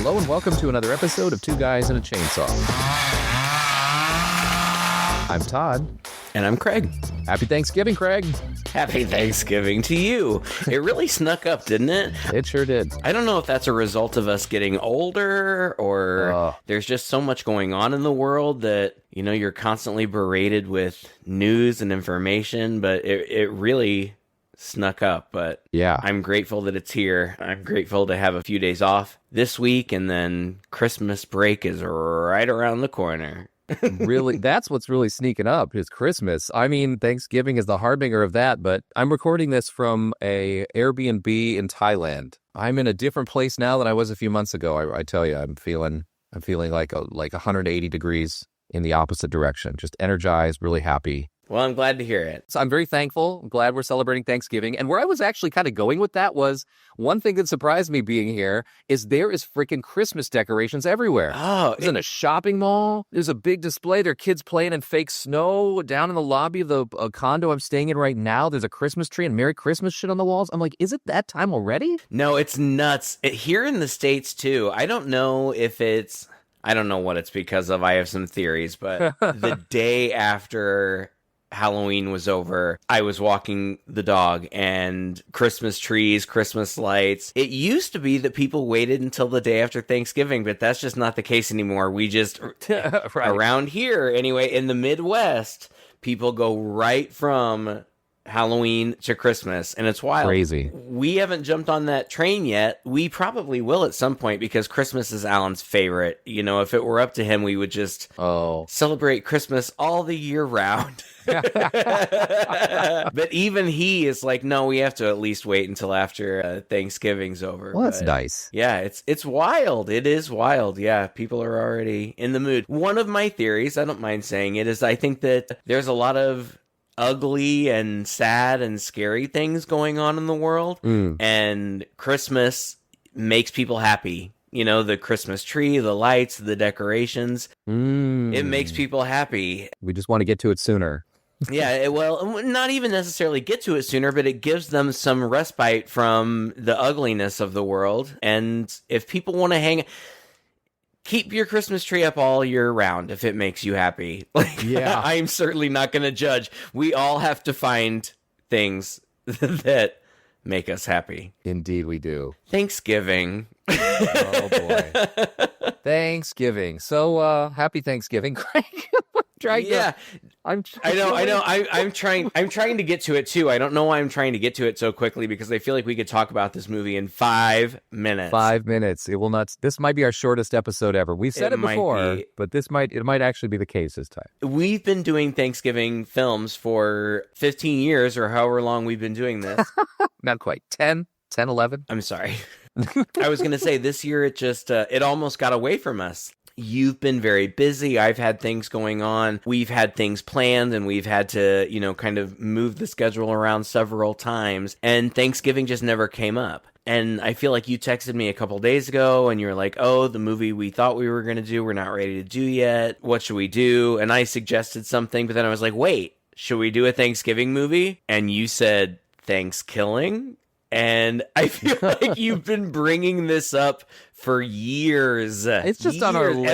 Hello and welcome to another episode of Two Guys and a Chainsaw. I'm Todd. And I'm Craig. Happy Thanksgiving, Craig. Happy Thanksgiving to you. It really snuck up, didn't it? It sure did. I don't know if that's a result of us getting older or there's just so much going on in the world that, you know, you're constantly berated with news and information, but it really snuck up. But yeah, I'm grateful that it's here. I'm grateful to have a few days off this week, and then Christmas break is right around the corner. Really, that's what's really sneaking up is Christmas. I mean, Thanksgiving is the harbinger of that, but I'm recording this from a Airbnb in Thailand. I'm in a different place now than I was a few months ago. I tell you, I'm feeling like 180 degrees in the opposite direction. Just energized, really happy. Well, I'm glad to hear it. So I'm very thankful. I'm glad we're celebrating Thanksgiving. And where I was actually kind of going with that was one thing that surprised me being here is there is freaking Christmas decorations everywhere. Oh, it's in a shopping mall. There's a big display. There are kids playing in fake snow down in the lobby of the condo I'm staying in right now. There's a Christmas tree and Merry Christmas shit on the walls. I'm like, is it that time already? No, it's nuts. Here in the States, too. I don't know what it's because of. I have some theories, but the day after Halloween was over, I was walking the dog and Christmas trees, Christmas lights. It used to be that people waited until the day after Thanksgiving, but that's just not the case anymore. We just, right. Around here anyway, in the Midwest, people go right from Halloween to Christmas, and it's wild. Crazy. We haven't jumped on that train yet. We probably will at some point because Christmas is Alan's favorite. You know, if it were up to him, we would just celebrate Christmas all the year round. But even he is like, no, we have to at least wait until after Thanksgiving's over. Well, that's nice. Yeah, it's wild. It is wild. Yeah, people are already in the mood. One of my theories, I don't mind saying it, is I think that there's a lot of ugly and sad and scary things going on in the world, and Christmas makes people happy. You know, the Christmas tree, the lights, the decorations, it makes people happy. We just want to get to it sooner. Yeah, well, not even necessarily get to it sooner, but it gives them some respite from the ugliness of the world. And if people want to keep your Christmas tree up all year round if it makes you happy. Like, yeah. I'm certainly not going to judge. We all have to find things that make us happy. Indeed we do. Thanksgiving. Oh, boy. Thanksgiving. So, happy Thanksgiving, Craig. I'm trying to get to it too. I don't know why I'm trying to get to it so quickly because I feel like we could talk about this movie in 5 minutes. 5 minutes. It will not. This might be our shortest episode ever. We've said it before, but it might actually be the case this time. We've been doing Thanksgiving films for 15 years or however long we've been doing this. Not quite. 10, 11. I'm sorry. I was going to say this year it just it almost got away from us. You've been very busy. I've had things going on. We've had things planned and we've had to, you know, kind of move the schedule around several times. And Thanksgiving just never came up. And I feel like you texted me a couple days ago and you were like, oh, the movie we thought we were going to do, we're not ready to do yet. What should we do? And I suggested something, but then I was like, wait, should we do a Thanksgiving movie? And you said Thankskilling. And I feel like you've been bringing this up for years. It's just on our list.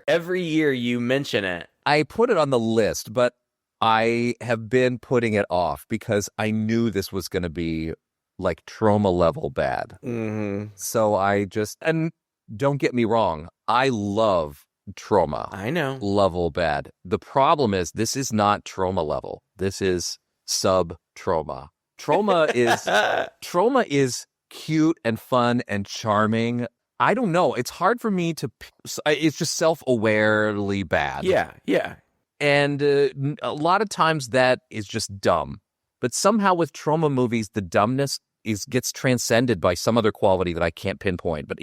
Every year you mention it. I put it on the list, but I have been putting it off because I knew this was going to be like trauma level bad. Mm-hmm. So and don't get me wrong, I love trauma. I know. Level bad. The problem is this is not trauma level. This is sub-trauma. Trauma is cute and fun and charming. I don't know. It's hard for me to. It's just self-awarely bad. Yeah. And a lot of times that is just dumb. But somehow with trauma movies, the dumbness gets transcended by some other quality that I can't pinpoint. But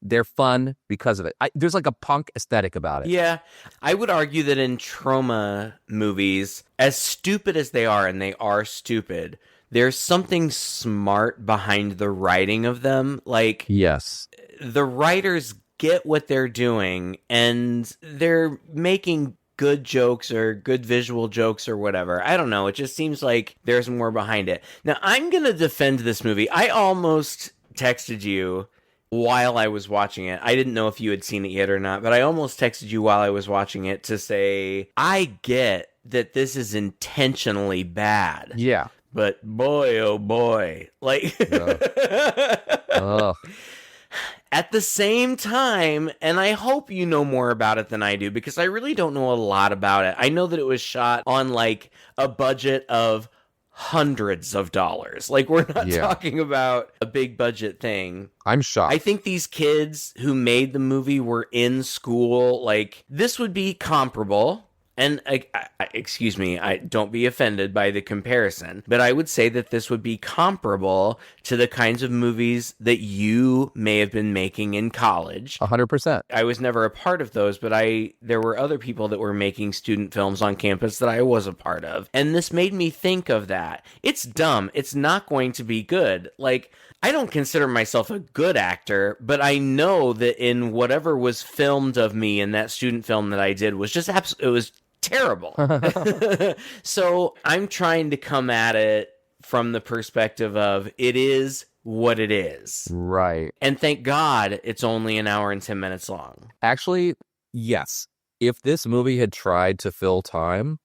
they're fun because of it. There's like a punk aesthetic about it. Yeah, I would argue that in trauma movies, as stupid as they are, and they are stupid, there's something smart behind the writing of them. Like, yes, the writers get what they're doing, and they're making good jokes or good visual jokes or whatever. I don't know. It just seems like there's more behind it. Now, I'm going to defend this movie. I almost texted you while I was watching it. I didn't know if you had seen it yet or not, but I almost texted you while I was watching it to say, I get that this is intentionally bad. Yeah. But boy, oh boy. Like, Ugh. At the same time, and I hope you know more about it than I do, because I really don't know a lot about it. I know that it was shot on like a budget of hundreds of dollars. Like, we're not talking about a big budget thing. I'm shocked. I think these kids who made the movie were in school. Like, this would be comparable. And excuse me, don't be offended by the comparison, but I would say that this would be comparable to the kinds of movies that you may have been making in college. 100%. I was never a part of those, but there were other people that were making student films on campus that I was a part of. And this made me think of that. It's dumb. It's not going to be good. Like, I don't consider myself a good actor, but I know that in whatever was filmed of me in that student film that I did was just it was terrible. So I'm trying to come at it from the perspective of it is what it is. Right. And thank God it's only an hour and 10 minutes long. Actually, yes. If this movie had tried to fill time,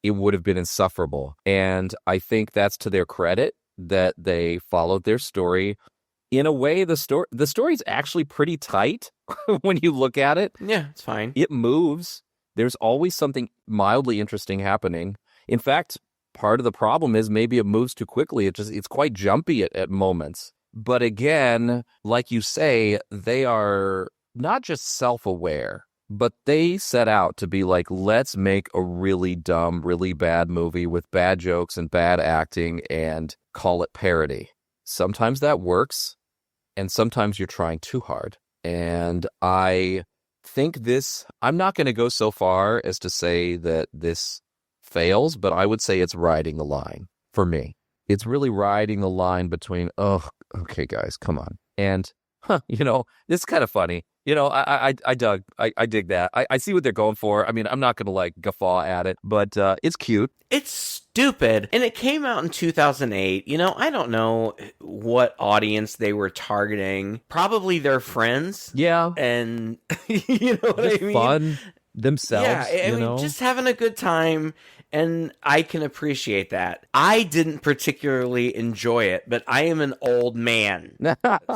it would have been insufferable. And I think that's to their credit that they followed their story. In a way, the story's actually pretty tight when you look at it. Yeah, it's fine. It moves. There's always something mildly interesting happening. In fact, part of the problem is maybe it moves too quickly. It's quite jumpy at moments. But again, like you say, they are not just self-aware, but they set out to be like, let's make a really dumb, really bad movie with bad jokes and bad acting and call it parody. Sometimes that works, and sometimes you're trying too hard. And I think I'm not going to go so far as to say that this fails, but I would say it's riding the line for me. It's really riding the line between, oh, okay, guys, come on. And, this is kind of funny. I dig that. I see what they're going for. I mean, I'm not going to like guffaw at it, but it's cute. It's stupid. And it came out in 2008. I don't know what audience they were targeting. Probably their friends. Yeah. And you know what I mean? Fun themselves. Yeah, I mean, just having a good time. And I can appreciate that. I didn't particularly enjoy it, but I am an old man.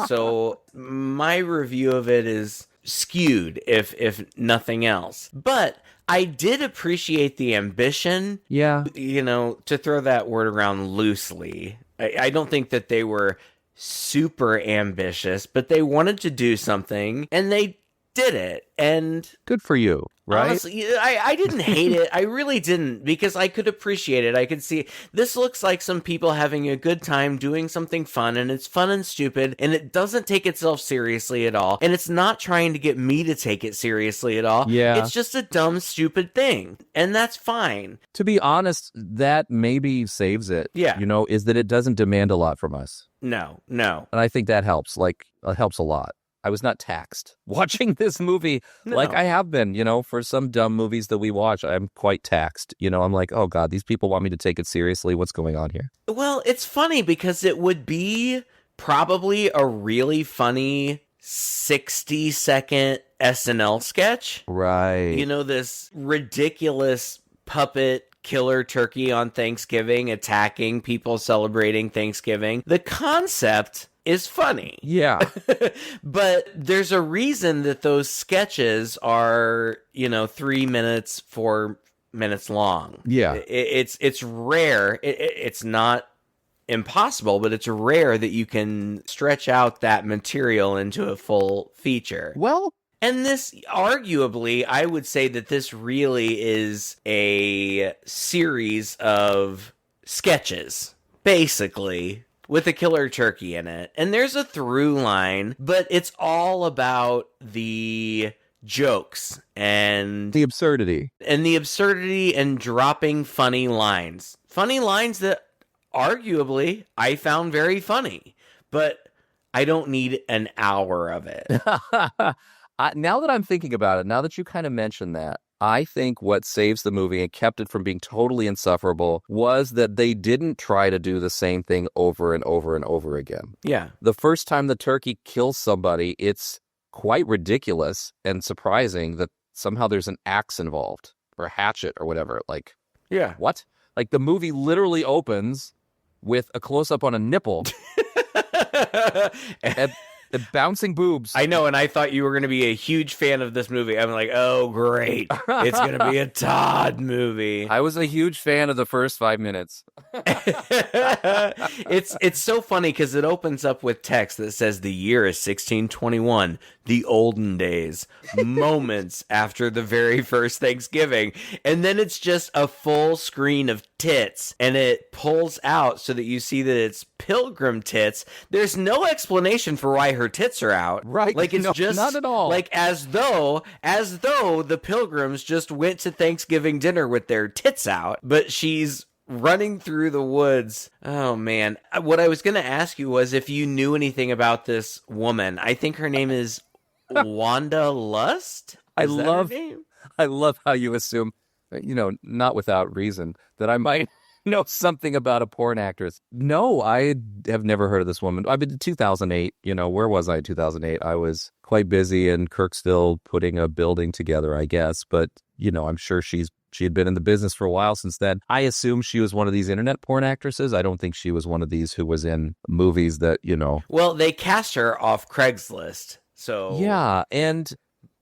So my review of it is skewed, if nothing else. But I did appreciate the ambition. Yeah. To throw that word around loosely. I don't think that they were super ambitious, but they wanted to do something, and they did it. And good for you, right? Honestly, I didn't hate it. I really didn't, because I could appreciate it. I could see this looks like some people having a good time doing something fun, and it's fun and stupid, and it doesn't take itself seriously at all, and it's not trying to get me to take it seriously at all. Yeah. It's just a dumb, stupid thing, and that's fine. To be honest, that maybe saves it. Yeah. Is that it doesn't demand a lot from us. No. And I think that helps. Like, it helps a lot. I was not taxed watching this movie like I have been, for some dumb movies that we watch. I'm quite taxed. I'm like, oh God, these people want me to take it seriously. What's going on here? Well, it's funny because it would be probably a really funny 60-second SNL sketch. Right. This ridiculous puppet killer turkey on Thanksgiving attacking people celebrating Thanksgiving. The concept is funny. Yeah. But there's a reason that those sketches are, 3 minutes, 4 minutes long. Yeah. It's rare. It's not impossible, but it's rare that you can stretch out that material into a full feature. Well, and this, arguably, I would say that this really is a series of sketches, basically, with a killer turkey in it. And there's a through line, but it's all about the jokes and the absurdity. And dropping funny lines. Funny lines that, arguably, I found very funny. But I don't need an hour of it. Now that I'm thinking about it, now that you kind of mentioned that, I think what saves the movie and kept it from being totally insufferable was that they didn't try to do the same thing over and over and over again. Yeah. The first time the turkey kills somebody, it's quite ridiculous and surprising that somehow there's an axe involved or a hatchet or whatever. Like, Yeah. what? Like, the movie literally opens with a close-up on a nipple and the bouncing boobs. I know, and I thought you were going to be a huge fan of this movie. I'm like, oh, great. It's going to be a Todd movie. I was a huge fan of the first 5 minutes. It's so funny because it opens up with text that says the year is 1621, the olden days, moments after the very first Thanksgiving. And then it's just a full screen of tits, and it pulls out so that you see that it's pilgrim tits. There's no explanation for why her tits are out. Right. Like, it's just not at all. like as though the pilgrims just went to Thanksgiving dinner with their tits out, but she's running through the woods. Oh man. What I was going to ask you was if you knew anything about this woman. I think her name is Wanda Lust. I Is that her name? love how you assume, not without reason, that I might know something about a porn actress. No, I have never heard of this woman. I've been to 2008. Where was I in 2008? I was quite busy in Kirksville putting a building together, I guess. But, I'm sure she had been in the business for a while since then. I assume she was one of these internet porn actresses. I don't think she was one of these who was in movies that, Well, they cast her off Craigslist. So Yeah, and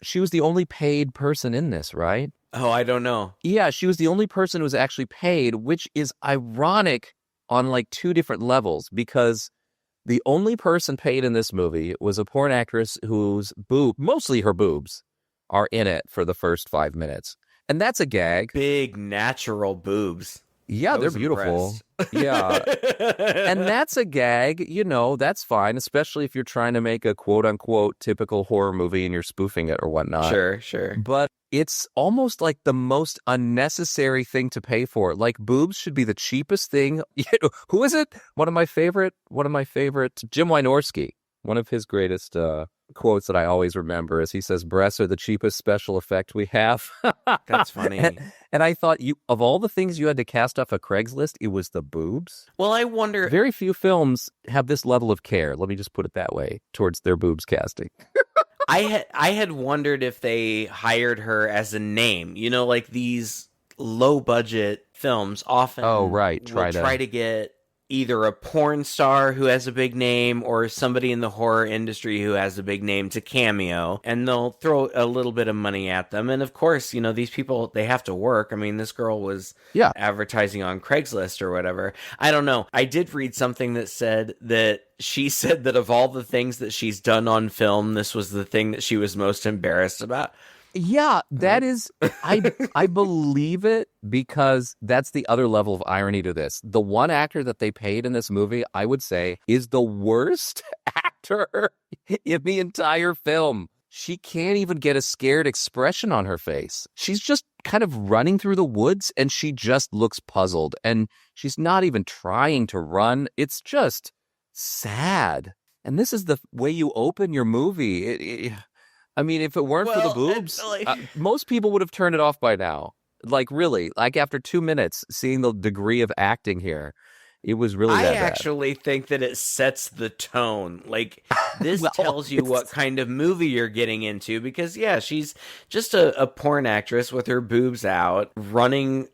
she was the only paid person in this, right? Oh, I don't know. Yeah, she was the only person who was actually paid, which is ironic on like two different levels, because the only person paid in this movie was a porn actress whose mostly her boobs, are in it for the first 5 minutes. And that's a gag. Big natural boobs. Yeah, they're beautiful. Yeah. And that's a gag, that's fine, especially if you're trying to make a quote-unquote typical horror movie and you're spoofing it or whatnot. Sure. But it's almost like the most unnecessary thing to pay for. Like, boobs should be the cheapest thing. Who is it? One of my favorite, Jim Wynorski. One of his greatest quotes that I always remember is he says, breasts are the cheapest special effect we have. That's funny. And I thought, of all the things you had to cast off a Craigslist, it was the boobs. Well, I wonder. Very few films have this level of care, let me just put it that way, towards their boobs casting. I had wondered if they hired her as a name. Like these low budget films often try to get either a porn star who has a big name or somebody in the horror industry who has a big name to cameo, and they'll throw a little bit of money at them. And of course, these people, they have to work. I mean, this girl was advertising on Craigslist or whatever. I don't know. I did read something that said that she said that of all the things that she's done on film, this was the thing that she was most embarrassed about. Yeah, that is, I believe it, because that's the other level of irony to this. The one actor that they paid in this movie, I would say, is the worst actor in the entire film. She can't even get a scared expression on her face. She's just kind of running through the woods, and she just looks puzzled, and she's not even trying to run. It's just sad. And this is the way you open your movie. I mean, if it weren't for the boobs, most people would have turned it off by now. Like, really, like after 2 minutes, seeing the degree of acting here, it was really that bad. I actually think that it sets the tone. Like, this tells you what kind of movie you're getting into, because, yeah, she's just a porn actress with her boobs out, running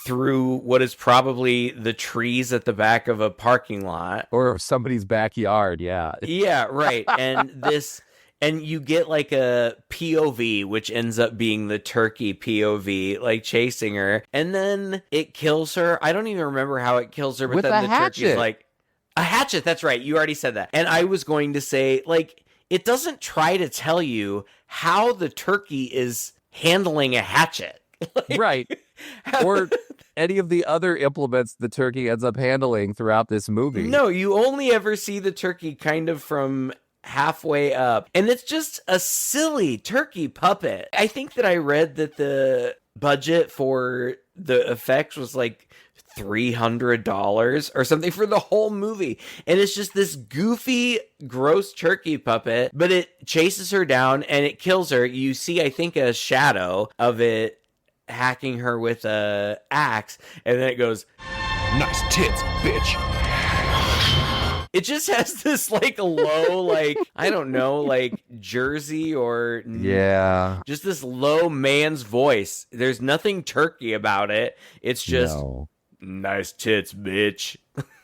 through what is probably the trees at the back of a parking lot. Or somebody's backyard, yeah. Yeah, right. And you get like a POV, which ends up being the turkey POV, like chasing her. And then it kills her. I don't even remember how it kills her, but then the turkey's like, a hatchet. That's right. You already said that. And I was going to say, like, it doesn't try to tell you how the turkey is handling a hatchet. Right. Or any of the other implements the turkey ends up handling throughout this movie. No, you only ever see the turkey kind of from halfway up, and it's just a silly turkey puppet. I think that I read that the budget for the effects was like $300 or something for the whole movie, and it's just this goofy, gross turkey puppet, but it chases her down and it kills her. You see, I think, a shadow of it hacking her with a axe, and then it goes, Nice tits, bitch. it just has this like low, like, I don't know, like Jersey or Yeah. just this low man's voice. There's nothing turkey about it. It's just nice tits, bitch.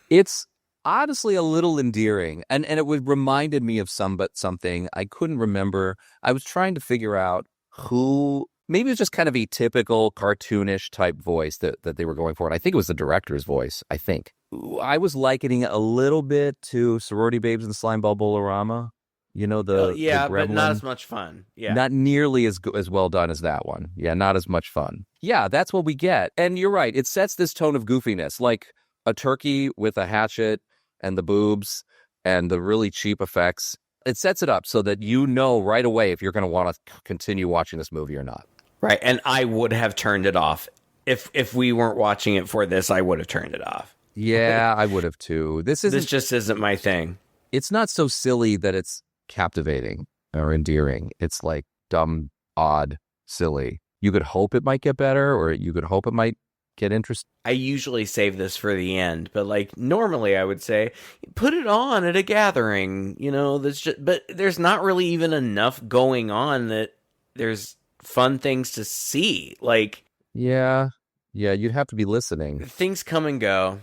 It's honestly a little endearing, and it reminded me of something I couldn't remember. I was trying to figure out who. Maybe it was just kind of a typical cartoonish type voice that they were going for. And I think it was the director's voice, I think. I was likening it a little bit to Sorority Babes and Slime Ball Bolorama. You know, the but not as much fun. Yeah. Not nearly as well done as that one. Yeah, not as much fun. Yeah, that's what we get. And you're right. It sets this tone of goofiness, like a turkey with a hatchet and the boobs and the really cheap effects. It sets it up so that you know right away if you're going to want to continue watching this movie or not. Right, and I would have turned it off. If we weren't watching it for this, I would have turned it off. Yeah, I would have too. This just isn't my thing. It's not so silly that it's captivating or endearing. It's like dumb, odd, silly. You could hope it might get better, or you could hope it might get interesting. I usually save this for the end, but like normally I would say put it on at a gathering. You know, but there's not really even enough going on that there's fun things to see. Like, yeah, you'd have to be listening. Things come and go.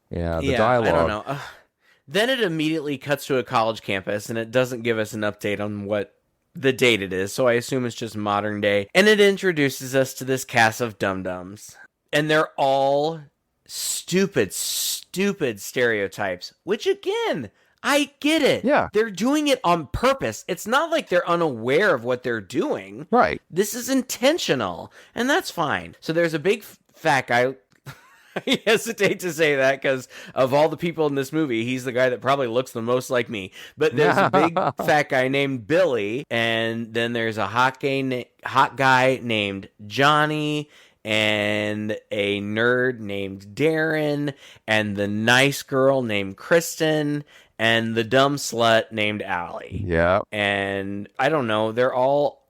Yeah, the dialogue. I don't know. Then it immediately cuts to a college campus, and it doesn't give us an update on what the date it is, so I assume it's just modern day. And it introduces us to this cast of dum-dums. And they're all stupid stereotypes, which again, I get it. Yeah. They're doing it on purpose. It's not like they're unaware of what they're doing. Right. This is intentional, and that's fine. So there's a big fat guy. I hesitate to say that because of all the people in this movie, he's the guy that probably looks the most like me. But there's a big fat guy named Billy, and then there's a hot guy named Johnny, and a nerd named Darren, and the nice girl named Kristen, and the dumb slut named Allie. Yeah. And I don't know, they're all,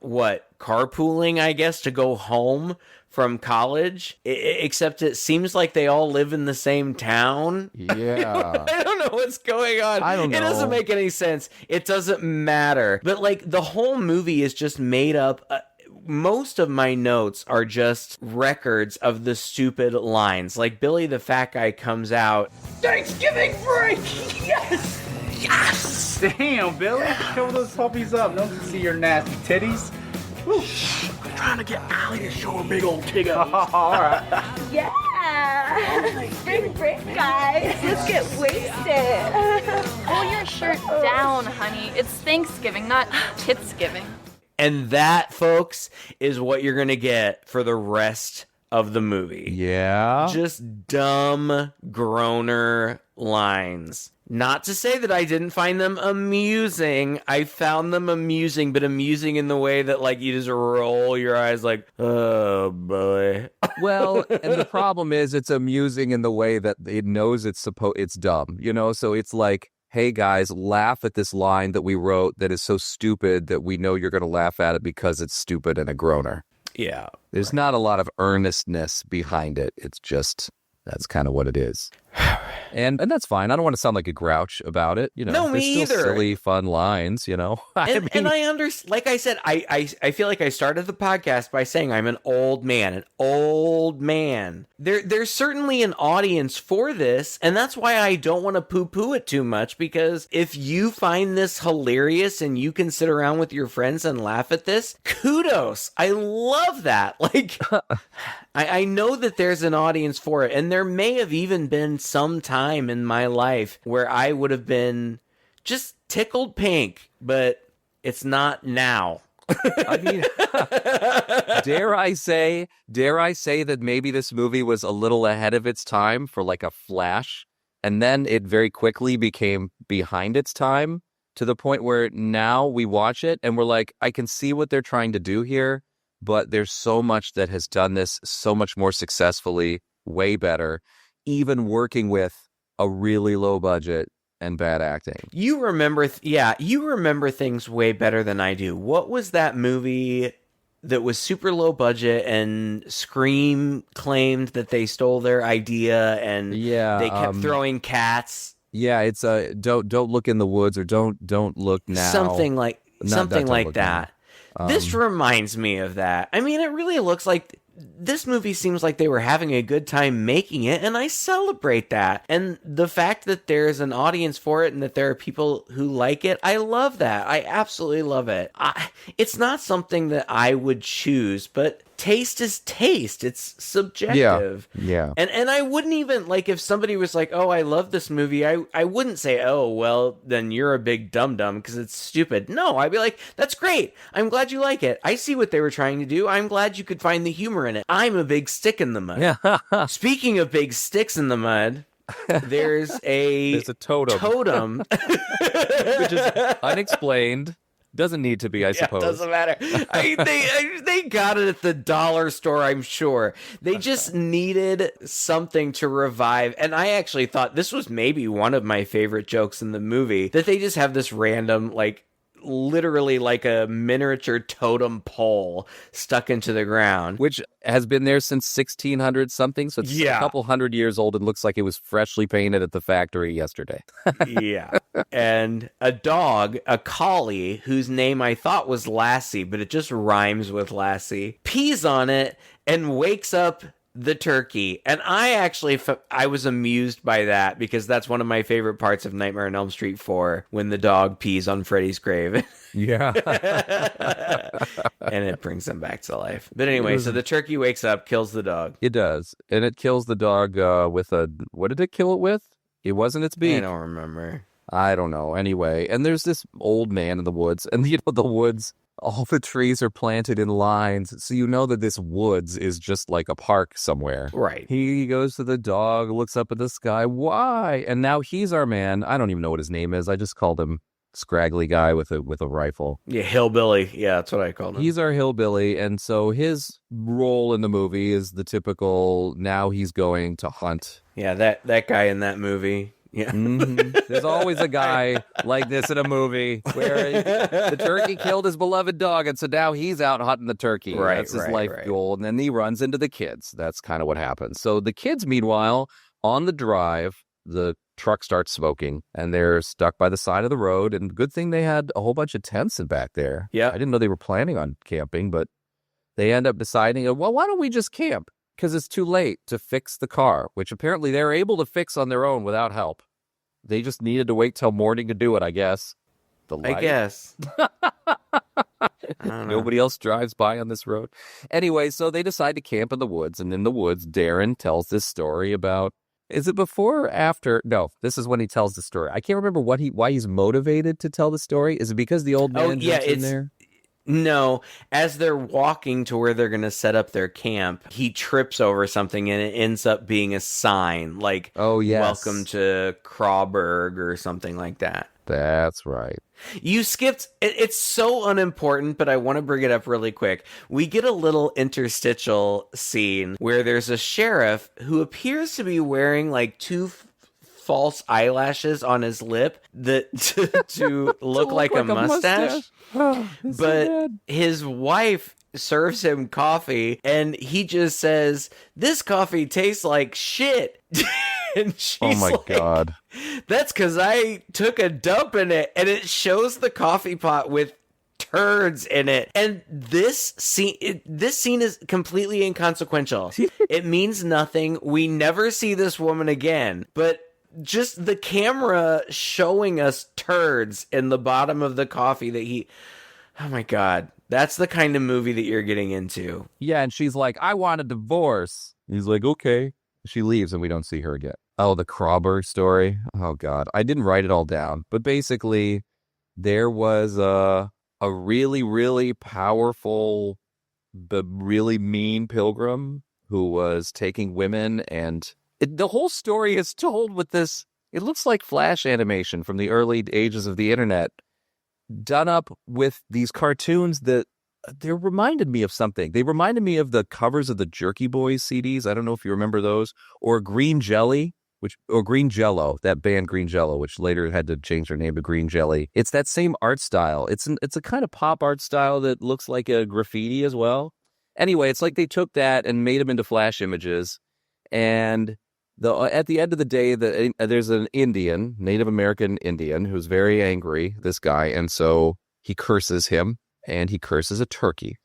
carpooling, I guess, to go home from college, except it seems like they all live in the same town. Yeah. I don't know what's going on. I don't know. It doesn't make any sense. It doesn't matter. But like the whole movie is just made up. Most of my notes are just records of the stupid lines. Like Billy the fat guy comes out, Thanksgiving break! Yes! Yes! Damn, Billy, cover those puppies up. No one can see your nasty titties. Woo. I'm trying to get Allie to show her big old tigger. All right. Yeah! Spring break, guys. Let's get wasted. Pull your shirt down, honey. It's Thanksgiving, not Titsgiving. And that, folks, is what you're going to get for the rest of the movie. Yeah. Just dumb groaner lines. Not to say that I didn't find them amusing. I found them amusing, but amusing in the way that, like, you just roll your eyes like, oh, boy. Well, and the problem is it's amusing in the way that it knows it's dumb, you know? So it's like, hey, guys, laugh at this line that we wrote that is so stupid that we know you're going to laugh at it because it's stupid and a groaner. Yeah. There's not a lot of earnestness behind it. It's just, that's kind of what it is. And that's fine. I don't want to sound like a grouch about it. You know, no, there's me still either. Silly, fun lines, you know. And I understand, like I said, I feel like I started the podcast by saying I'm an old man. There's certainly an audience for this, and that's why I don't want to poo-poo it too much, because if you find this hilarious and you can sit around with your friends and laugh at this, kudos. I love that. Like, I know that there's an audience for it, and there may have even been some time in my life where I would have been just tickled pink, but it's not now. I mean, dare I say that maybe this movie was a little ahead of its time for like a flash, and then it very quickly became behind its time to the point where now we watch it and we're like, I can see what they're trying to do here, but there's so much that has done this so much more successfully, way better, even working with a really low budget and bad acting. You remember, you remember things way better than I do. What was that movie that was super low budget, and Scream claimed that they stole their idea, and they kept throwing cats. Yeah, it's don't look in the woods, or don't look now. Something like that. This reminds me of that. I mean, it really looks like this movie seems like they were having a good time making it, and I celebrate that. And the fact that there's an audience for it and that there are people who like it, I love that. I absolutely love it. It's not something that I would choose, but taste is taste. It's subjective. Yeah. And I wouldn't even, like, if somebody was like, oh, I love this movie, I wouldn't say, oh, well, then you're a big dum-dum because it's stupid. No, I'd be like, that's great. I'm glad you like it. I see what they were trying to do. I'm glad you could find the humor in it. I'm a big stick in the mud. Yeah. Speaking of big sticks in the mud, there's a totem. Which is unexplained. Doesn't need to be, I suppose. Doesn't matter. They got it at the dollar store, I'm sure. They just needed something to revive. And I actually thought this was maybe one of my favorite jokes in the movie, that they just have this random, like, literally like a miniature totem pole stuck into the ground, which has been there since 1600 something, so it's a couple hundred years old and looks like it was freshly painted at the factory yesterday. Yeah. And a dog, a collie, whose name I thought was Lassie, but it just rhymes with Lassie, pees on it and wakes up the turkey. And I was amused by that, because that's one of my favorite parts of Nightmare on Elm Street 4, when the dog pees on Freddy's grave. Yeah. And it brings him back to life. But anyway, so the turkey wakes up, kills the dog. It does. And it kills the dog with what did it kill it with? It wasn't its beak. I don't remember. I don't know. Anyway, and there's this old man in the woods, and the woods, all the trees are planted in lines, so you know that this woods is just like a park somewhere. Right. He goes to the dog, looks up at the sky. Why? And now he's our man. I don't even know what his name is. I just called him Scraggly Guy with a rifle. Yeah, Hillbilly. Yeah, that's what I called him. He's our hillbilly, and so his role in the movie is the typical, now he's going to hunt. Yeah, that guy in that movie. Yeah. Mm-hmm. There's always a guy like this in a movie where the turkey killed his beloved dog, and so now he's out hunting the turkey. Right, That's his life goal. And then he runs into the kids. That's kind of what happens. So the kids, meanwhile, on the drive, the truck starts smoking, and they're stuck by the side of the road. And good thing they had a whole bunch of tents in back there. Yeah. I didn't know they were planning on camping, but they end up deciding, well, why don't we just camp? Because it's too late to fix the car, which apparently they're able to fix on their own without help. They just needed to wait till morning to do it, I guess. I guess. Nobody else drives by on this road. Anyway, so they decide to camp in the woods. And in the woods, Darren tells this story about... Is it before or after? No, this is when he tells the story. I can't remember why he's motivated to tell the story. Is it because the old man jumps in there? No, as they're walking to where they're going to set up their camp, he trips over something and it ends up being a sign, like, oh, yes, welcome to Crawberg or something like that. That's right. You skipped, it's so unimportant, but I want to bring it up really quick. We get a little interstitial scene where there's a sheriff who appears to be wearing like two false eyelashes on his lip that to look like a mustache. But so his wife serves him coffee and he just says, "This coffee tastes like shit." And she's oh my God. That's because I took a dump in it. And it shows the coffee pot with turds in it. And this scene is completely inconsequential. It means nothing. We never see this woman again. But just the camera showing us turds in the bottom of the coffee that he... Oh my God. That's the kind of movie that you're getting into. Yeah, and she's like, "I want a divorce." He's like, "Okay." She leaves and we don't see her again. Oh, the Crawberg story. Oh, God. I didn't write it all down. But basically, there was a really, really powerful, but really mean pilgrim who was taking women. And the whole story is told with this, it looks like flash animation from the early ages of the internet, done up with these cartoons that they reminded me of something. They reminded me of the covers of the Jerky Boys CDs. I don't know if you remember those. Or Green Jelly. or Green Jello, that band Green Jello, which later had to change their name to Green Jelly. It's that same art style. It's a kind of pop art style that looks like a graffiti as well. Anyway, it's like they took that and made them into flash images. And at the end of the day, there's an Indian, Native American Indian, who's very angry, this guy. And so he curses him, and he curses a turkey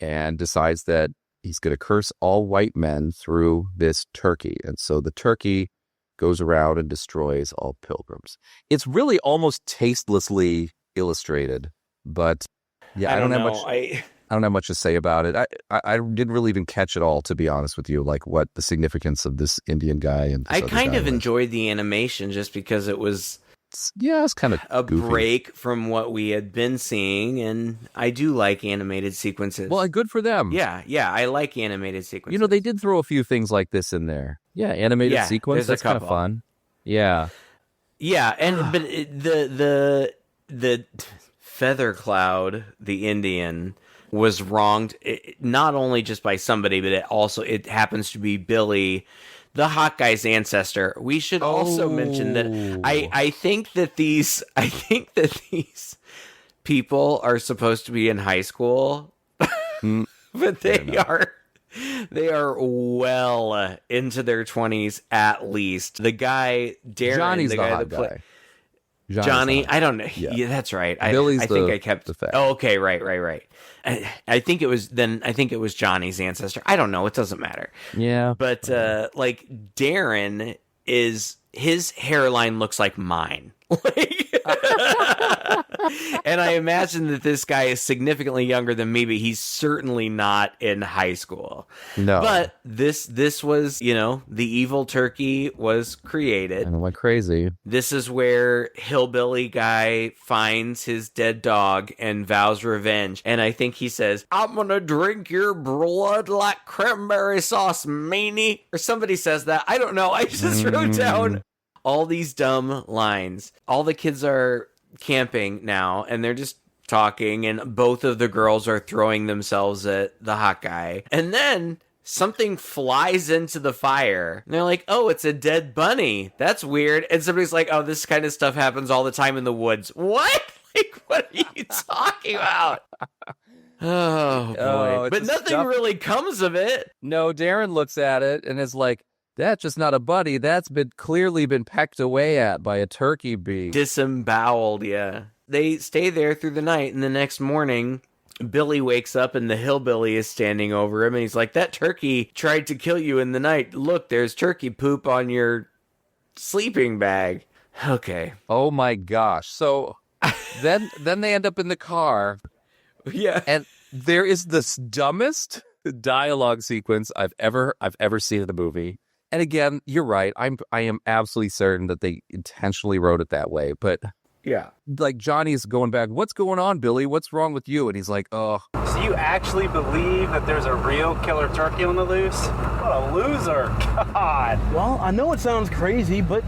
and decides that he's going to curse all white men through this turkey. And so the turkey goes around and destroys all pilgrims. It's really almost tastelessly illustrated, but yeah, I don't have much. I don't have much to say about it. I didn't really even catch it all, to be honest with you, like what the significance of this Indian guy and this I other kind guy of was. enjoyed the animation just because it was it's kind of a goofy. break from what we had been seeing, and I do like animated sequences. Well, good for them. Yeah, I like animated sequences. You know, they did throw a few things like this in there. Yeah, animated sequence. there's a That's kind of couple. fun. Yeah. Yeah, but the Feather Cloud, the Indian, was wronged not only just by somebody, but it happens to be Billy, the hot guy's ancestor. We should also mention that I think that these people are supposed to be in high school, but they are well into their 20s at least. The guy Darren, Johnny's the the guy hot that played guy. Johnny, I don't know. Yeah. Yeah, that's right. Billy's I think the- I kept the fact. Oh, okay, right. I think it was Johnny's ancestor. I don't know. It doesn't matter. Yeah. But like Darren his hairline looks like mine. And I imagine that this guy is significantly younger than me, but he's certainly not in high school. No. But this was, the evil turkey was created. And I went crazy. This is where Hillbilly Guy finds his dead dog and vows revenge. And I think he says, "I'm gonna drink your blood like cranberry sauce, meanie." Or somebody says that. I don't know. I just wrote down all these dumb lines. All the kids are camping now, and they're just talking, and both of the girls are throwing themselves at the hot guy. And then something flies into the fire. And they're like, "Oh, it's a dead bunny. That's weird." And somebody's like, "Oh, this kind of stuff happens all the time in the woods." What? Like, what are you talking about? Oh, boy. it's But a nothing stuff- really comes of it. No, Darren looks at it and is like, "That's just not a buddy. That's clearly been pecked away at by a turkey bee." Disemboweled, yeah. They stay there through the night, and the next morning, Billy wakes up and the hillbilly is standing over him, and he's like, "That turkey tried to kill you in the night. Look, there's turkey poop on your sleeping bag." Okay. Oh my gosh. So then they end up in the car, Yeah. and there is this dumbest dialogue sequence I've ever seen in a movie. And again, you're right. I am absolutely certain that they intentionally wrote it that way. But Yeah. like Johnny's going back, "What's going on, Billy? What's wrong with you?" And he's like, "Oh, So you actually believe that there's a real killer turkey on the loose? What a loser. God. Well, I know it sounds crazy, but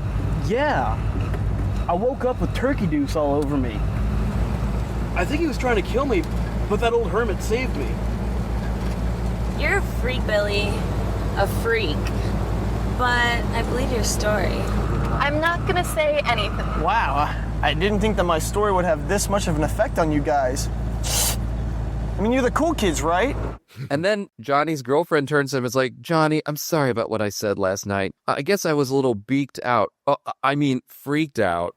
yeah. I woke up with turkey juice all over me. I think he was trying to kill me, but that old hermit saved me. You're a freak, Billy. A freak. But I believe your story. I'm not gonna say anything. Wow, I didn't think that my story would have this much of an effect on you guys. I mean, you're the cool kids, right? And then Johnny's girlfriend turns to him and is like, "Johnny, I'm sorry about what I said last night. I guess I was a little beaked out. Freaked out."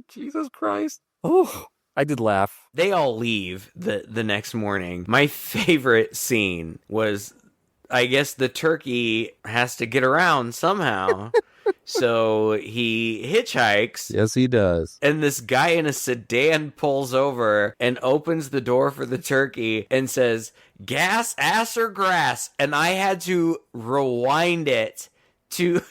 Jesus Christ. Oh, I did laugh. They all leave the next morning. My favorite scene was, I guess the turkey has to get around somehow. So he hitchhikes. Yes, he does. And this guy in a sedan pulls over and opens the door for the turkey and says, "Gas, ass, or grass?" And I had to rewind it to...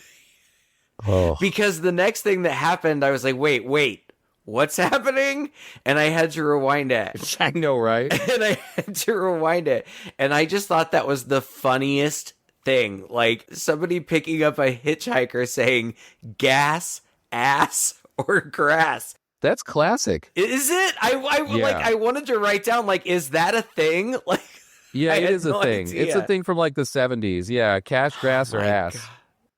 Oh. Because the next thing that happened, I was like, wait, what's happening? And I had to rewind it. I know, right? And I had to rewind it. And I just thought that was the funniest thing. Like somebody picking up a hitchhiker saying gas, ass, or grass. That's classic. Is it? I wanted to write down, like, is that a thing? Like, Yeah, I it had is a no thing. idea. It's a thing from like the 70s. Yeah, cash, grass, or my ass. God.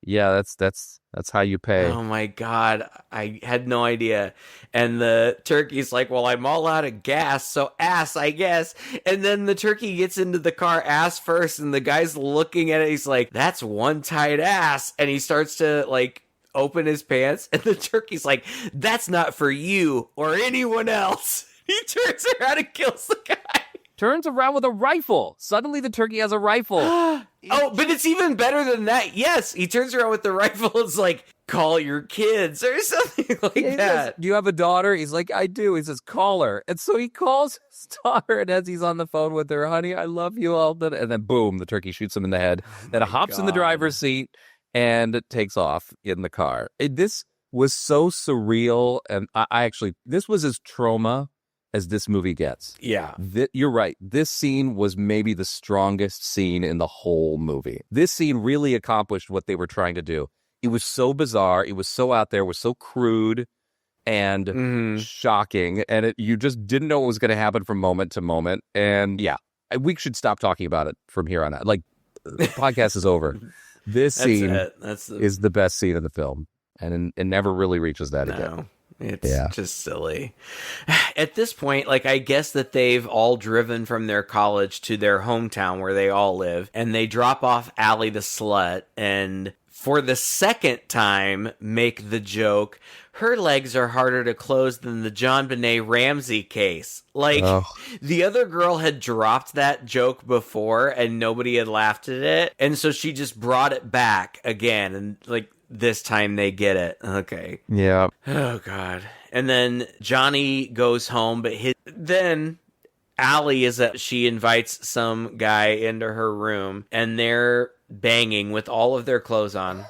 Yeah, that's how you pay. Oh my God, I had no idea. And the turkey's like, well, I'm all out of gas, so ass, I guess. And then the turkey gets into the car ass first, and the guy's looking at it. He's like, that's one tight ass. And he starts to like open his pants, and the turkey's like, that's not for you or anyone else. He turns around and kills the guy. Turns around with a rifle. Suddenly the turkey has a rifle. Oh, but it's even better than that. Yes, he turns around with the rifle. It's like, call your kids or something like He that. says, do you have a daughter? He's like, I do. He says, call her. And so he calls his daughter, and as he's on the phone with her, honey, I love you all. And then boom, the turkey shoots him in the head. Then hops in the driver's seat and takes off in the car. This was so surreal. And I actually, this was as trauma as this movie gets. Yeah. You're right. This scene was maybe the strongest scene in the whole movie. This scene really accomplished what they were trying to do. It was so bizarre. It was so out there. It was so crude and shocking. And you just didn't know what was going to happen from moment to moment. And yeah, we should stop talking about it from here on out. Like, the podcast is over. This scene is the best scene in the film. And it never really reaches that again. It's just silly. At this point, like, I guess that they've all driven from their college to their hometown where they all live, and they drop off Allie the slut, and for the second time make the joke, her legs are harder to close than the John Benet Ramsey case. Like, the other girl had dropped that joke before, and nobody had laughed at it, and so she just brought it back again, and, like, this time they get it. Okay. Yeah. Oh, God. And then Johnny goes home, but then Allie she invites some guy into her room, and they're banging with all of their clothes on,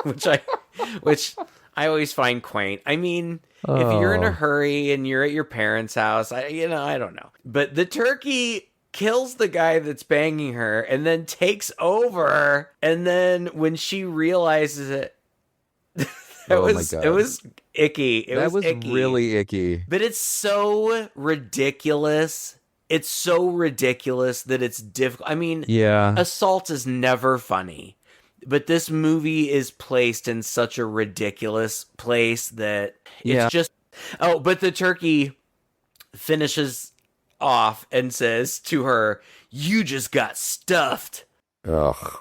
which I always find quaint. I mean, if you're in a hurry and you're at your parents' house, I don't know. But the turkey kills the guy that's banging her and then takes over. And then when she realizes it, it was icky. That was icky. really icky. But it's so ridiculous. It's so ridiculous that it's difficult. I mean, assault is never funny. But this movie is placed in such a ridiculous place that it's just... Oh, but the turkey finishes off and says to her, you just got stuffed. Ugh.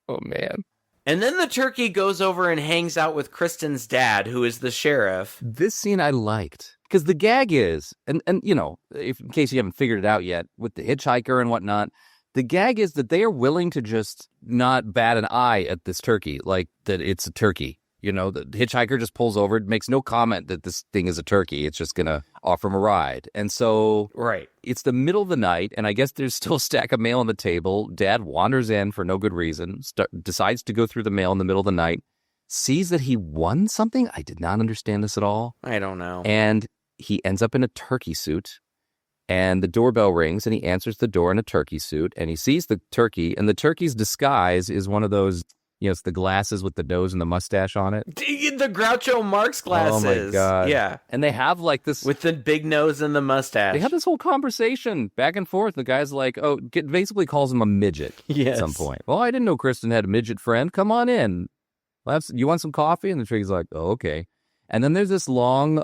Oh, man. And then the turkey goes over and hangs out with Kristen's dad, who is the sheriff. This scene I liked. Because the gag is, and you know, in case you haven't figured it out yet, with the hitchhiker and whatnot, the gag is that they are willing to just not bat an eye at this turkey, like that it's a turkey. You know, the hitchhiker just pulls over, makes no comment that this thing is a turkey. It's just going to offer him a ride. And so it's the middle of the night, and I guess there's still a stack of mail on the table. Dad wanders in for no good reason, decides to go through the mail in the middle of the night, sees that he won something. I did not understand this at all. I don't know. And he ends up in a turkey suit, and the doorbell rings, and he answers the door in a turkey suit, and he sees the turkey, and the turkey's disguise is one of those... You know, it's the glasses with the nose and the mustache on it. The Groucho Marx glasses. Oh, my God. Yeah. And they have like this... With the big nose and the mustache. They have this whole conversation back and forth. The guy's like, basically calls him a midget at some point. Well, I didn't know Kristen had a midget friend. Come on in. You want some coffee? And the turkey's like, oh, okay. And then there's this long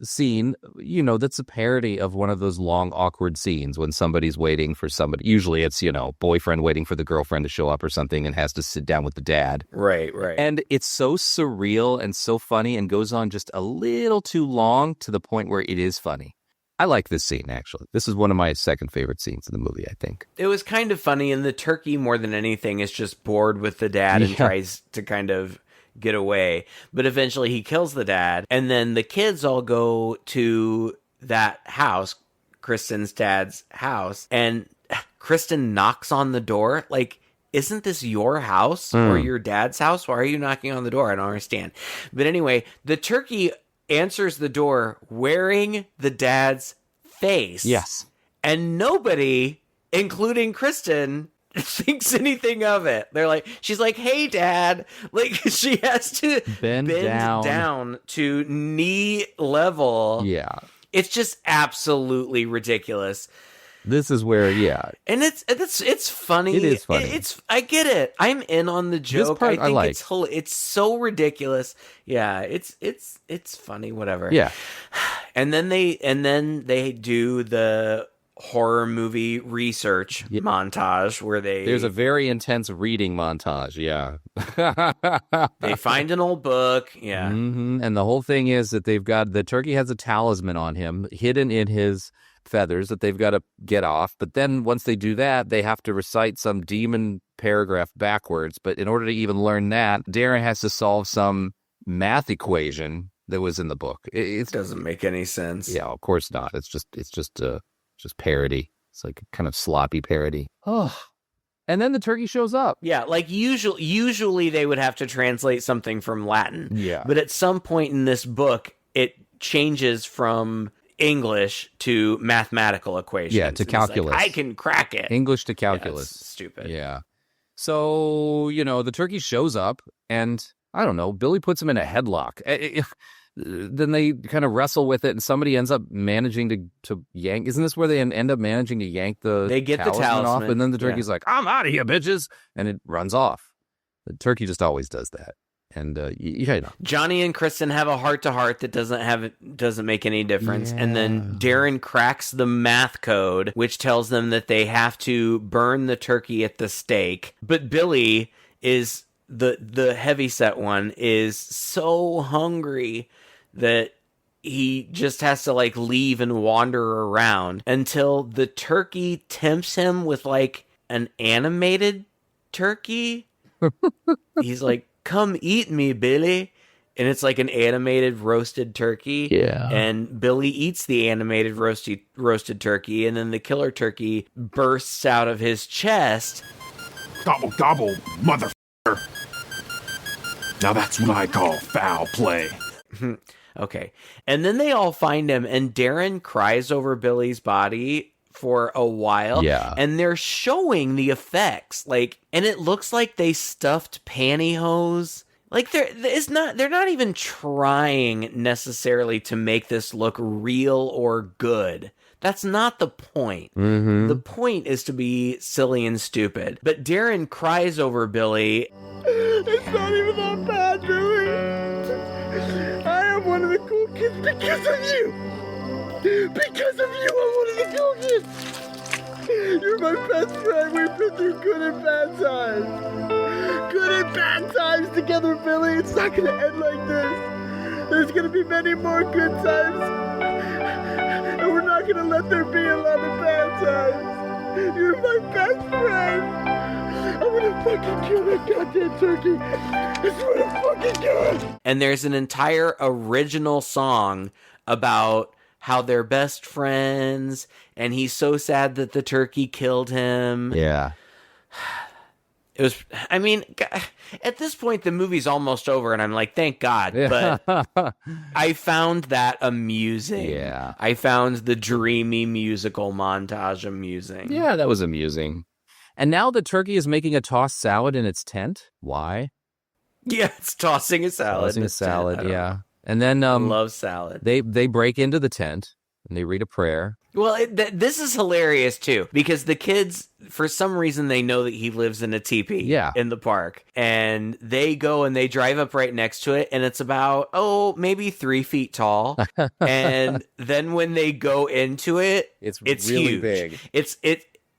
scene, you know, that's a parody of one of those long, awkward scenes when somebody's waiting for somebody. Usually it's, you know, boyfriend waiting for the girlfriend to show up or something and has to sit down with the dad. Right. And it's so surreal and so funny and goes on just a little too long to the point where it is funny. I like this scene, actually. This is one of my second favorite scenes in the movie, I think. It was kind of funny, and the turkey, more than anything, is just bored with the dad and tries to kind of get away, but eventually he kills the dad, and then the kids all go to that house, Kristen's dad's house, and Kristen knocks on the door. Like, isn't this your house or your dad's house? Why are you knocking on the door? I don't understand. But anyway, the turkey answers the door wearing the dad's face. Yes. And nobody, including Kristen, thinks anything of it. She's like, hey, Dad. Like, she has to bend down to knee level. Yeah. It's just absolutely ridiculous. This is where, yeah. And it's funny. It is funny. I get it. I'm in on the joke. part I like. It's so ridiculous. Yeah, it's funny. Whatever. Yeah. And then they do the horror movie research montage where there's a very intense reading montage. Yeah. they find an old book. Yeah. And the whole thing is that the turkey has a talisman on him hidden in his feathers that they've got to get off. But then once they do that, they have to recite some demon paragraph backwards. But in order to even learn that, Darren has to solve some math equation that was in the book. It doesn't make any sense. Yeah, of course not. It's just parody. It's like a kind of sloppy parody. Oh. And then the turkey shows up. Yeah, like usually they would have to translate something from Latin. Yeah. But at some point in this book, it changes from English to mathematical equations. Yeah, to calculus. Like, I can crack it. English to calculus. Yeah, stupid. Yeah. So, the turkey shows up and, I don't know, Billy puts him in a headlock. Then they kind of wrestle with it and somebody ends up managing to yank. Isn't this where they end up managing to yank the They get talisman the talisman off? And then the turkey's like, I'm out of here, bitches. And it runs off. The turkey just always does that. And Johnny and Kristen have a heart-to-heart that doesn't make any difference. Yeah. And then Darren cracks the math code, which tells them that they have to burn the turkey at the stake. But Billy is the heavyset one, is so hungry that he just has to like leave and wander around until the turkey tempts him with like an animated turkey. He's like, come eat me, Billy. And it's like an animated roasted turkey. Yeah. And Billy eats the animated roasted turkey, and then the killer turkey bursts out of his chest. Gobble, gobble, motherfucker. Now that's what I call foul play. Okay. And then they all find him, and Darren cries over Billy's body for a while. Yeah. And they're showing the effects. And it looks like they stuffed pantyhose. They're not even trying necessarily to make this look real or good. That's not the point. Mm-hmm. The point is to be silly and stupid. But Darren cries over Billy. It's not even that bad, Billy. I am one of the cool kids because of you. Because of you, I'm one of the cool kids. You're my best friend. We've been through good and bad times. Good and bad times together, Billy. It's not going to end like this. There's going to be many more good times. And we're not going to let there be a lot of bad times. You're my best friend. I'm gonna fucking kill that goddamn turkey. I swear to fucking God. And there's an entire original song about how they're best friends, and he's so sad that the turkey killed him. Yeah. At this point, the movie's almost over, and I'm like, thank God. Yeah. But I found that amusing. Yeah. I found the dreamy musical montage amusing. Yeah, that was amusing. And now the turkey is making a tossed salad in its tent. Why? Yeah, it's tossing a salad. Tossing a salad, yeah. And then I love salad. They break into the tent and they read a prayer. Well, this is hilarious too, because the kids, for some reason, they know that he lives in a teepee in the park, and they go and they drive up right next to it, and it's about maybe 3 feet tall. And then when they go into it, it's really huge. Big.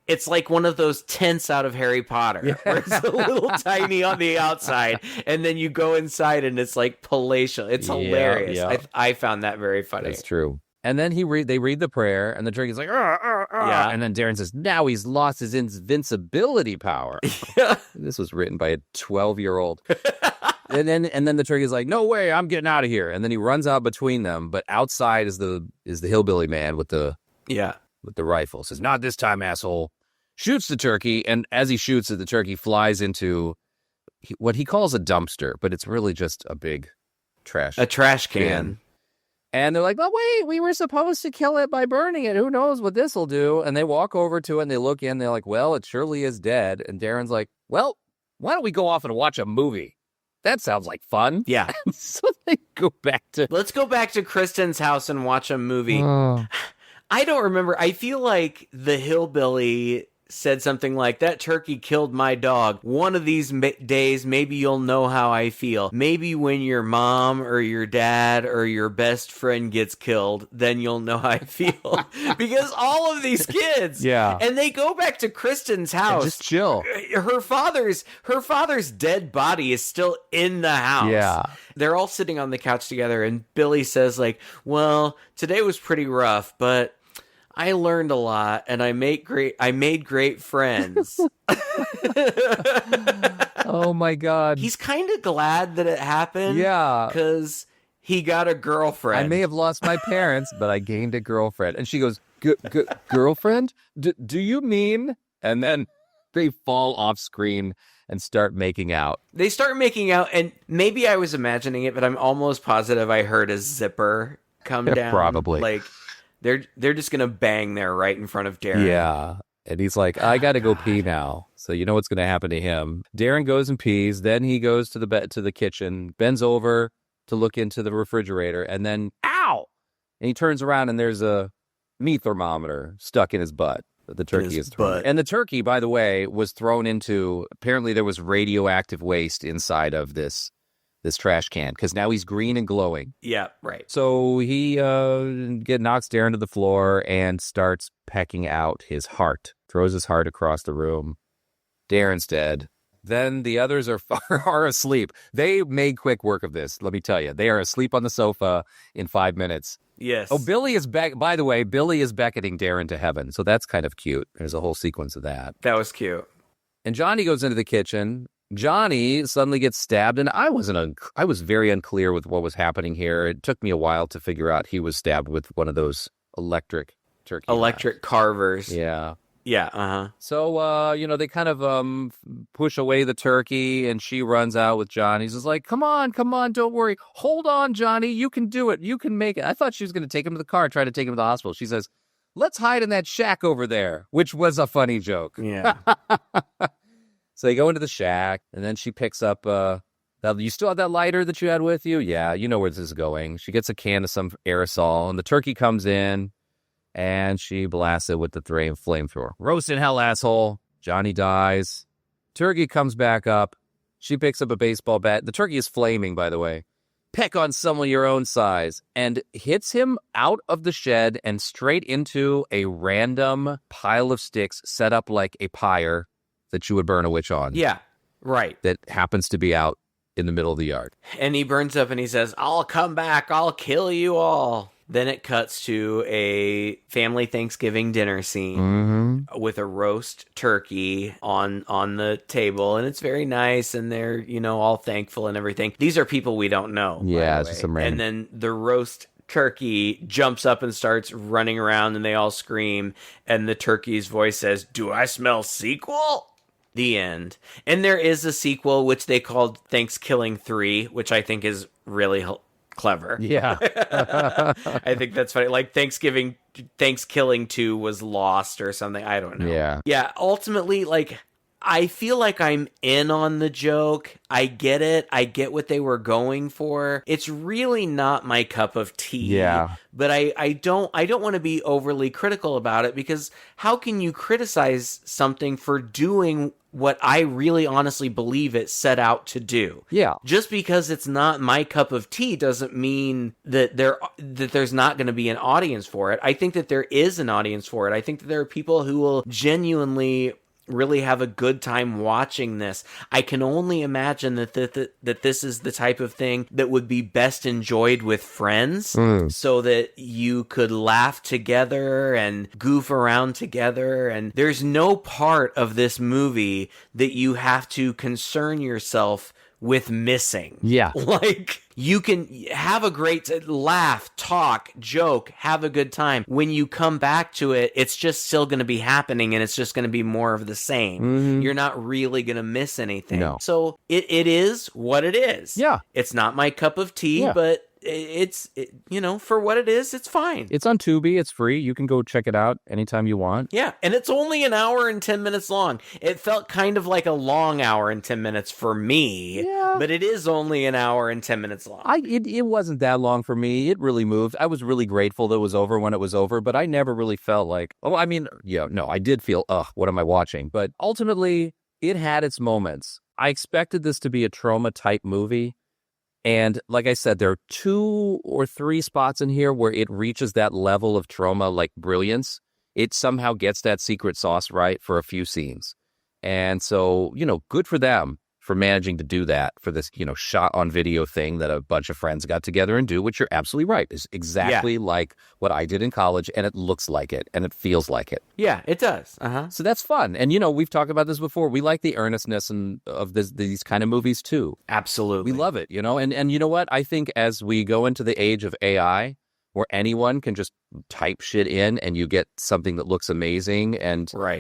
It's like one of those tents out of Harry Potter, where it's a little tiny on the outside, and then you go inside and it's like palatial. It's hilarious. Yeah. I found that very funny. That's true. And then they read the prayer, and the turkey's like, yeah. And then Darren says, now he's lost his invincibility power. This was written by a 12-year-old. and then the turkey's like, no way, I'm getting out of here. And then he runs out between them, but outside is the hillbilly man with the rifle. Says, not this time, asshole. Shoots the turkey, and as he shoots it, the turkey flies into what he calls a dumpster, but it's really just a big trash can. And they're like, oh, wait, we were supposed to kill it by burning it. Who knows what this will do? And they walk over to it, and they look in. They're like, well, it surely is dead. And Darren's like, well, why don't we go off and watch a movie? That sounds like fun. Yeah. So they go back to... Let's go back to Kristen's house and watch a movie. I don't remember. I feel like the hillbilly said something like, that turkey killed my dog. One of these days, maybe you'll know how I feel. Maybe when your mom or your dad or your best friend gets killed, then you'll know how I feel. Because all of these kids, and they go back to Kristen's house. And just chill. Her father's dead body is still in the house. Yeah. They're all sitting on the couch together, and Billy says, like, well, today was pretty rough, but I learned a lot, and I made great friends. Oh my God. He's kind of glad that it happened. Yeah. Because he got a girlfriend. I may have lost my parents, but I gained a girlfriend. And she goes, girlfriend? Do you mean? And then they fall off screen and start making out. They start making out, and maybe I was imagining it, but I'm almost positive I heard a zipper come down. Probably. Like, they're just going to bang there right in front of Darren. Yeah. And he's like, I got to go pee now. So you know what's going to happen to him. Darren goes and pees. Then he goes to the kitchen, bends over to look into the refrigerator, and then, ow! And he turns around, and there's a meat thermometer stuck in his butt. The turkey is thrown. And the turkey, by the way, was thrown into, apparently there was radioactive waste inside of this trash can, because now he's green and glowing. Yeah, right. So he knocks Darren to the floor and starts pecking out his heart. Throws his heart across the room. Darren's dead. Then the others are asleep. They made quick work of this, let me tell you. They are asleep on the sofa in 5 minutes. Yes. Oh, Billy is back. By the way, Billy is beckoning Darren to heaven. So that's kind of cute. There's a whole sequence of that. That was cute. And Johnny goes into the kitchen. Johnny suddenly gets stabbed, and I was very unclear with what was happening here. It took me a while to figure out he was stabbed with one of those electric turkey knives. Carvers. Yeah. Yeah, uh-huh. So, they kind of push away the turkey, and she runs out with Johnny. She's like, come on, don't worry. Hold on, Johnny, you can do it. You can make it. I thought she was going to take him to the car, try to take him to the hospital. She says, let's hide in that shack over there, which was a funny joke. Yeah. So they go into the shack, and then she picks up, you still have that lighter that you had with you? Yeah, you know where this is going. She gets a can of some aerosol, and the turkey comes in, and she blasts it with the flamethrower. Roast in hell, asshole. Johnny dies. Turkey comes back up. She picks up a baseball bat. The turkey is flaming, by the way. Peck on someone your own size, and hits him out of the shed and straight into a random pile of sticks set up like a pyre that you would burn a witch on. Yeah, right. That happens to be out in the middle of the yard. And he burns up and he says, I'll come back. I'll kill you all. Then it cuts to a family Thanksgiving dinner scene with a roast turkey on the table. And it's very nice. And they're, all thankful and everything. These are people we don't know. Yeah, it's just some random. And then the roast turkey jumps up and starts running around and they all scream. And the turkey's voice says, do I smell sequel? The end. And there is a sequel, which they called Thankskilling 3, which I think is really clever. Yeah. I think that's funny. Like Thankskilling 2 was lost or something. I don't know. Yeah. Yeah. Ultimately, I feel like I'm in on the joke. I get it. I get what they were going for. It's really not my cup of tea. Yeah. But I don't want to be overly critical about it, because how can you criticize something for doing what I really honestly believe it set out to do? Yeah. Just because it's not my cup of tea doesn't mean that there's not going to be an audience for it. I think that there is an audience for it. I think that there are people who will genuinely really have a good time watching this. I can only imagine that this is the type of thing that would be best enjoyed with friends, so that you could laugh together and goof around together. And there's no part of this movie that you have to concern yourself with missing. Yeah. You can have a great laugh, talk, joke, have a good time. When you come back to it, it's just still going to be happening, and it's just going to be more of the same. You're not really going to miss anything. No. So it is what it is. Yeah. It's not my cup of tea, but for what it is, it's fine. It's on Tubi. It's free. You can go check it out anytime you want. Yeah, and it's only an hour and 10 minutes long. It felt kind of like a long hour and 10 minutes for me, but it is only an hour and 10 minutes long. It wasn't that long for me. It really moved. I was really grateful that it was over when it was over, but I never really felt like, I did feel, what am I watching? But ultimately, it had its moments. I expected this to be a trauma-type movie. And like I said, there are 2 or 3 spots in here where it reaches that level of trauma, like brilliance. It somehow gets that secret sauce right for a few scenes. And so, good for them for managing to do that for this, shot on video thing that a bunch of friends got together and do, which you're absolutely right, is exactly like what I did in college, and it looks like it, and it feels like it. Yeah, it does. Uh-huh. So that's fun. And, we've talked about this before. We like the earnestness of these kind of movies, too. Absolutely. We love it, and you know what? I think as we go into the age of AI, where anyone can just type shit in and you get something that looks amazing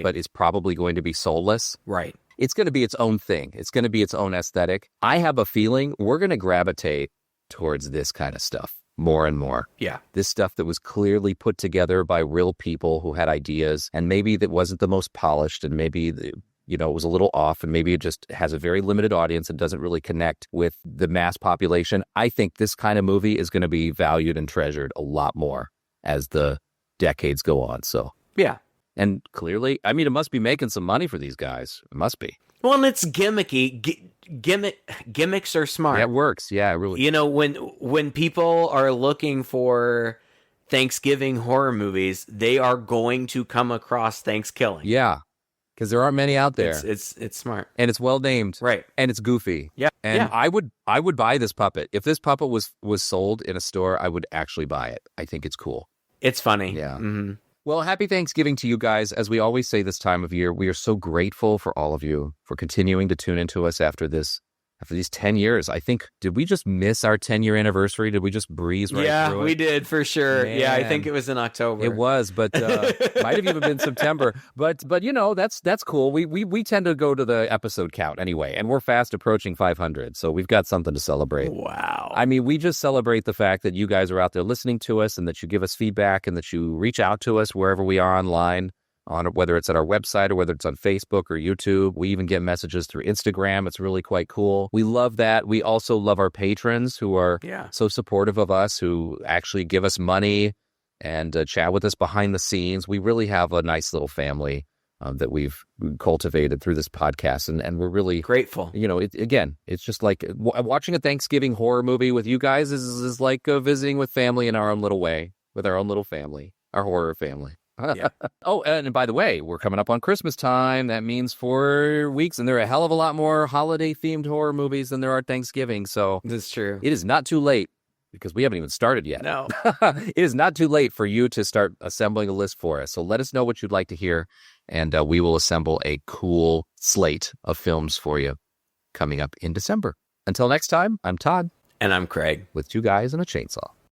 but is probably going to be soulless. Right. It's going to be its own thing. It's going to be its own aesthetic. I have a feeling we're going to gravitate towards this kind of stuff more and more. Yeah. This stuff that was clearly put together by real people who had ideas, and maybe that wasn't the most polished, and maybe it was a little off, and maybe it just has a very limited audience and doesn't really connect with the mass population. I think this kind of movie is going to be valued and treasured a lot more as the decades go on. So, yeah. And clearly, it must be making some money for these guys. It must be. Well, and it's gimmicky. Gimmicks are smart. That works. Yeah, really. When people are looking for Thanksgiving horror movies, they are going to come across Thankskilling. Yeah, because there aren't many out there. It's smart. And it's well named. Right. And it's goofy. Yeah. And I would buy this puppet. If this puppet was sold in a store, I would actually buy it. I think it's cool. It's funny. Yeah. Mm-hmm. Well, happy Thanksgiving to you guys. As we always say this time of year, we are so grateful for all of you for continuing to tune into us after these 10 years. I think, did we just miss our 10-year anniversary? Did we just breeze right through it? Yeah, we did, for sure. Man. Yeah, I think it was in October. It was, but might have even been September. But that's cool. We tend to go to the episode count anyway, and we're fast approaching 500, so we've got something to celebrate. Wow. We just celebrate the fact that you guys are out there listening to us, and that you give us feedback, and that you reach out to us wherever we are online. Whether it's at our website or whether it's on Facebook or YouTube. We even get messages through Instagram. It's really quite cool. We love that. We also love our patrons who are so supportive of us, who actually give us money and chat with us behind the scenes. We really have a nice little family that we've cultivated through this podcast, and we're really grateful. It's just like watching a Thanksgiving horror movie with you guys is like visiting with family in our own little way, with our own little family, our horror family. Yeah. Oh, and by the way, we're coming up on Christmas time. That means 4 weeks, and there are a hell of a lot more holiday-themed horror movies than there are Thanksgiving. So that's true. It is not too late, because we haven't even started yet. No. It is not too late for you to start assembling a list for us. So let us know what you'd like to hear, and we will assemble a cool slate of films for you coming up in December. Until next time, I'm Todd. And I'm Craig. With 2 guys and a chainsaw.